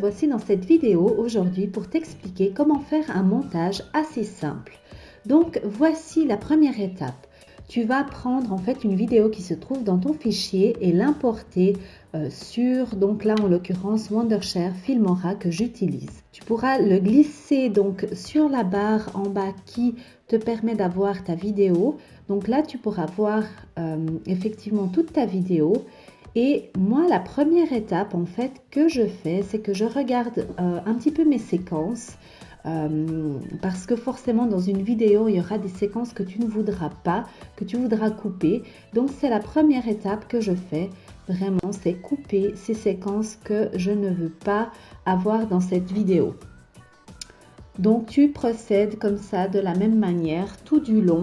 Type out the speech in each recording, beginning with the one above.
voici dans cette vidéo aujourd'hui pour t'expliquer comment faire un montage assez simple. Donc voici la première étape. Tu vas prendre en fait une vidéo qui se trouve dans ton fichier et l'importer sur, donc là en l'occurrence, Wondershare Filmora que j'utilise. Tu pourras le glisser donc sur la barre en bas qui te permet d'avoir ta vidéo. Donc là tu pourras voir effectivement toute ta vidéo. Et moi, la première étape en fait que je fais, c'est que je regarde un petit peu mes séquences parce que forcément dans une vidéo, il y aura des séquences que tu ne voudras pas, que tu voudras couper. Donc c'est la première étape que je fais, vraiment, c'est couper ces séquences que je ne veux pas avoir dans cette vidéo. Donc tu procèdes comme ça de la même manière tout du long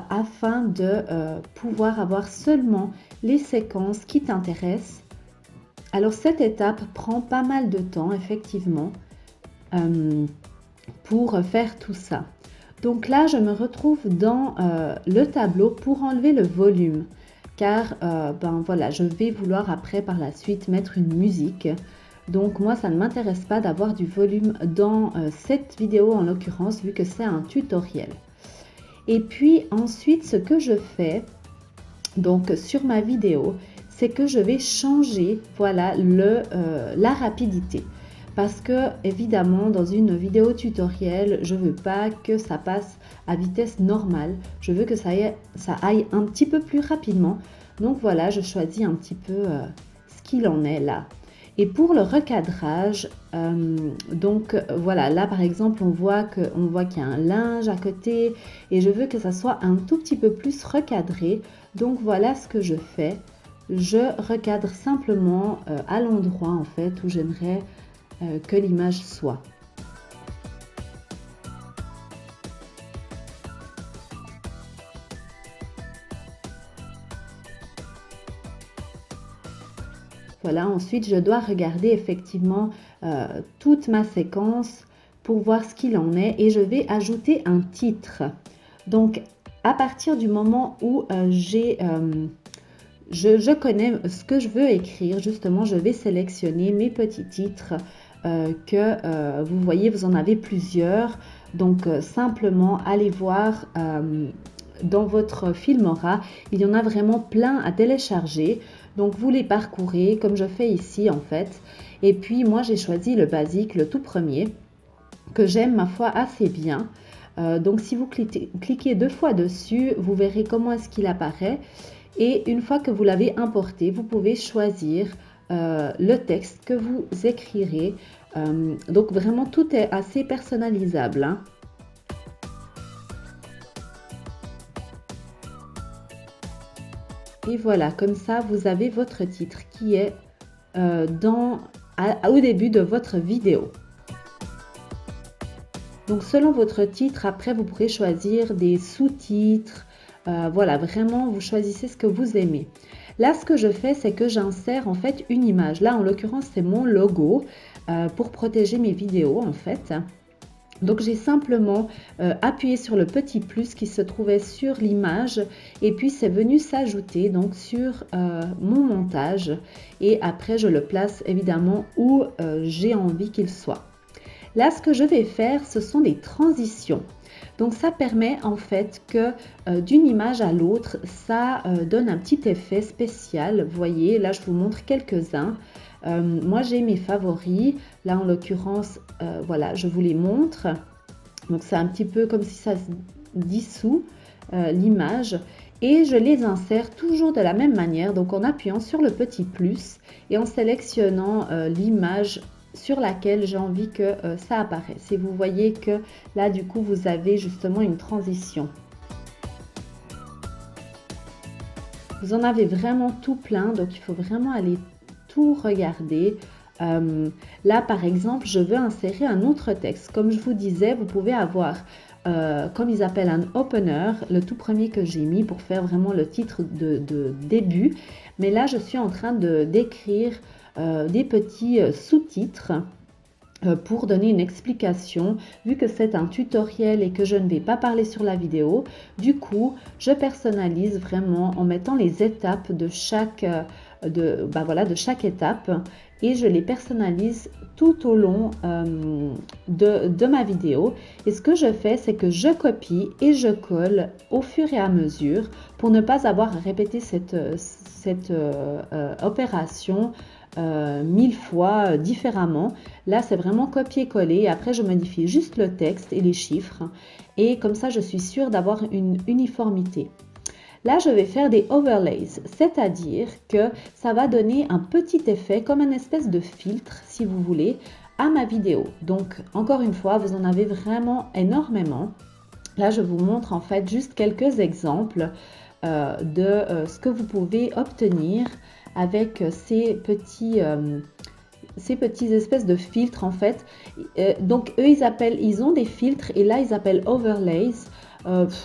afin de pouvoir avoir seulement les séquences qui t'intéressent. Alors cette étape prend pas mal de temps effectivement pour faire tout ça. Donc là je me retrouve dans le tableau pour enlever le volume car ben voilà, je vais vouloir après par la suite mettre une musique. Donc moi ça ne m'intéresse pas d'avoir du volume dans cette vidéo en l'occurrence vu que c'est un tutoriel. Et puis ensuite ce que je fais donc sur ma vidéo, c'est que je vais changer voilà la rapidité parce que évidemment dans une vidéo tutoriel je veux pas que ça passe à vitesse normale, je veux que ça aille un petit peu plus rapidement. Donc voilà, je choisis un petit peu ce qu'il en est là. Et pour le recadrage, donc voilà, là par exemple on voit qu'il y a un linge à côté et je veux que ça soit un tout petit peu plus recadré. Donc voilà ce que je fais, je recadre simplement à l'endroit en fait où j'aimerais que l'image soit. Voilà, ensuite je dois regarder effectivement toute ma séquence pour voir ce qu'il en est et je vais ajouter un titre. Donc à partir du moment où je connais ce que je veux écrire, justement je vais sélectionner mes petits titres que vous voyez, vous en avez plusieurs. Donc simplement allez voir dans votre Filmora, il y en a vraiment plein à télécharger. Donc vous les parcourez comme je fais ici en fait. Et puis moi j'ai choisi le basique, le tout premier, que j'aime ma foi assez bien. Donc si vous cliquez 2 fois dessus, vous verrez comment est-ce qu'il apparaît. Et une fois que vous l'avez importé, vous pouvez choisir le texte que vous écrirez. Donc vraiment tout est assez personnalisable, hein. Et voilà, comme ça, vous avez votre titre qui est au début de votre vidéo. Donc, selon votre titre, après, vous pourrez choisir des sous-titres. Voilà, vraiment, vous choisissez ce que vous aimez. Là, ce que je fais, c'est que j'insère en fait une image. Là, en l'occurrence, c'est mon logo pour protéger mes vidéos, en fait. Donc j'ai simplement appuyé sur le petit plus qui se trouvait sur l'image et puis c'est venu s'ajouter donc sur mon montage et après je le place évidemment où j'ai envie qu'il soit. Là ce que je vais faire, ce sont des transitions. Donc ça permet en fait que d'une image à l'autre, ça donne un petit effet spécial. Vous voyez, là je vous montre quelques-uns. Moi j'ai mes favoris, là en l'occurrence voilà, je vous les montre. Donc c'est un petit peu comme si ça se dissout l'image et je les insère toujours de la même manière, donc en appuyant sur le petit plus et en sélectionnant l'image sur laquelle j'ai envie que ça apparaisse. Et vous voyez que là du coup vous avez justement une transition. Vous en avez vraiment tout plein, donc il faut vraiment aller tout regarder. Là par exemple je veux insérer un autre texte. Comme je vous disais, vous pouvez avoir comme ils appellent un opener, le tout premier que j'ai mis pour faire vraiment le titre de début. Mais là je suis en train d'écrire des petits sous-titres pour donner une explication, vu que c'est un tutoriel et que je ne vais pas parler sur la vidéo. Du coup, je personnalise vraiment en mettant les étapes de chaque, de chaque étape. et je les personnalise tout au long de ma vidéo. Et ce que je fais, c'est que je copie et je colle au fur et à mesure pour ne pas avoir à répéter cette opération 1000 fois différemment. Là, c'est vraiment copier-coller. Après, je modifie juste le texte et les chiffres. Et comme ça, je suis sûre d'avoir une uniformité. Là, je vais faire des overlays, c'est-à-dire que ça va donner un petit effet comme un espèce de filtre, si vous voulez, à ma vidéo. Donc, encore une fois, vous en avez vraiment énormément. Là, je vous montre en fait juste quelques exemples de ce que vous pouvez obtenir avec ces petits espèces de filtres en fait. Donc eux ils ont des filtres et là ils appellent overlays.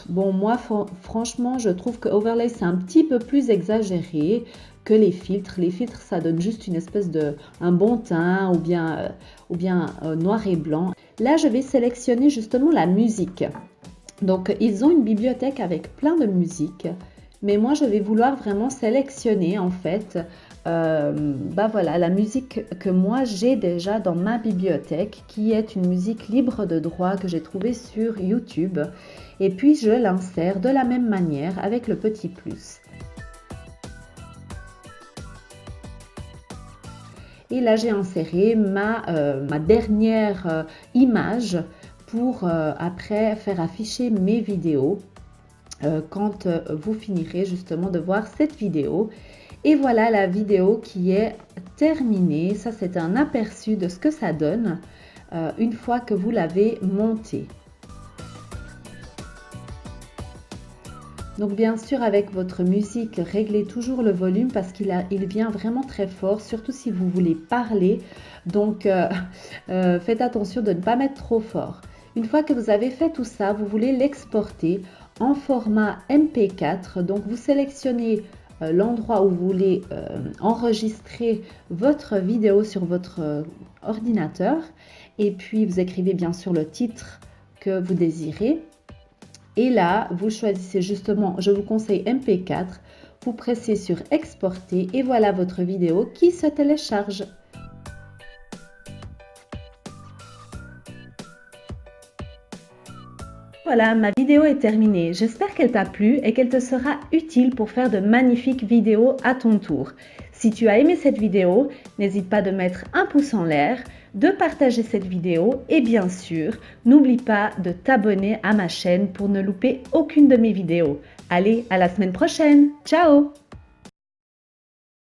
Bon moi franchement je trouve que overlays c'est un petit peu plus exagéré que les filtres. Les filtres ça donne juste une espèce de un bon teint ou bien noir et blanc. Là je vais sélectionner justement la musique. Donc ils ont une bibliothèque avec plein de musique, mais moi je vais vouloir vraiment sélectionner en fait voilà, la musique que moi j'ai déjà dans ma bibliothèque, qui est une musique libre de droit que j'ai trouvée sur YouTube, et puis je l'insère de la même manière avec le petit plus. Et là j'ai inséré ma dernière image pour après faire afficher mes vidéos quand vous finirez justement de voir cette vidéo. Et voilà la vidéo qui est terminée. Ça, c'est un aperçu de ce que ça donne une fois que vous l'avez montée. Donc bien sûr, avec votre musique, réglez toujours le volume parce il vient vraiment très fort, surtout si vous voulez parler. Donc faites attention de ne pas mettre trop fort. Une fois que vous avez fait tout ça, vous voulez l'exporter en format MP4. Donc vous sélectionnez l'endroit où vous voulez enregistrer votre vidéo sur votre ordinateur et puis vous écrivez bien sûr le titre que vous désirez. Et là, vous choisissez justement, je vous conseille MP4, vous pressez sur exporter et voilà votre vidéo qui se télécharge. Voilà, ma vidéo est terminée. J'espère qu'elle t'a plu et qu'elle te sera utile pour faire de magnifiques vidéos à ton tour. Si tu as aimé cette vidéo, n'hésite pas de mettre un pouce en l'air, de partager cette vidéo et bien sûr, n'oublie pas de t'abonner à ma chaîne pour ne louper aucune de mes vidéos. Allez, à la semaine prochaine. Ciao!